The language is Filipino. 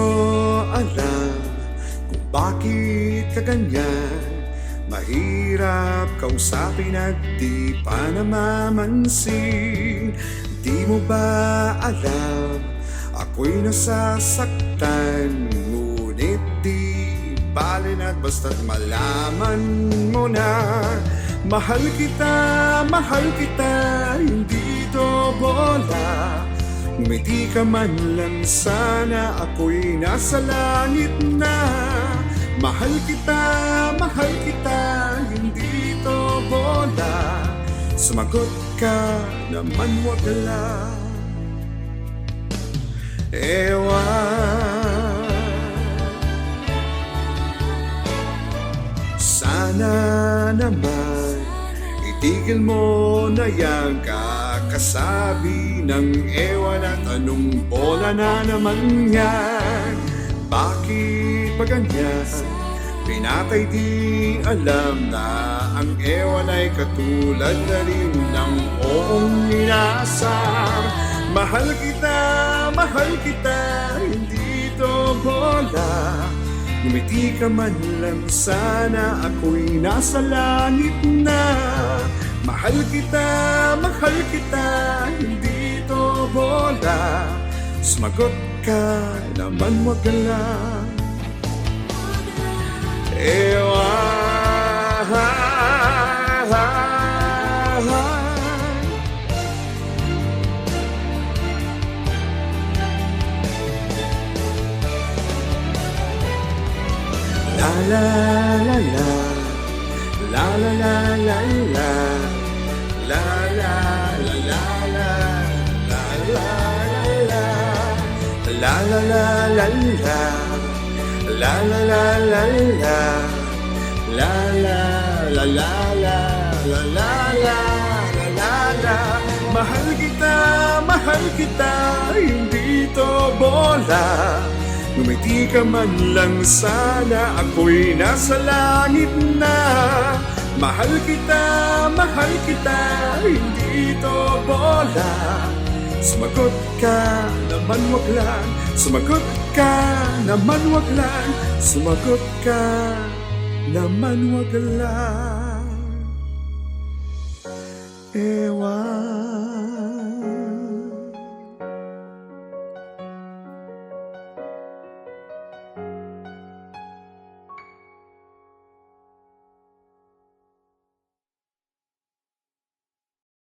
ko alam kung bakit ka ganyan. Mahirap kausapin at di pa namamansin. Di mo ba alam ako'y nasasaktan? Ngunit di bale na't basta't malaman mo na mahal kita, hindi to bola. Ngumiti ka man lang sana, ako'y nasa langit na. Mahal kita, hindi to bola. Sumagot ka naman, wag lang. Ewan, sana naman itigil mo na yang kakasabi ng ewan at anong bola na naman yan. Bakit pa ganyan? Pinatay di alam na ang ewan ay katulad na rin ng oong inasar. Mahal kita, hindi to bola. Ngumiti ka man lang sana, ako'y nasa langit na. Mahal kita, hindi to bola. Sumagot ka naman, wag lang. La la la la, la la la la la, la la la la la, la la la la, la la la la la, la la la la la, la la la la la, la la la la. Mahal kita, hindi to bola. Ngumiti ka man lang sana, ako'y nasa langit na. Mahal kita, hindi to bola. Sumagot ka naman, wag lang. Sumagot ka naman, wag lang. Sumagot ka naman, wag lang. Ewan.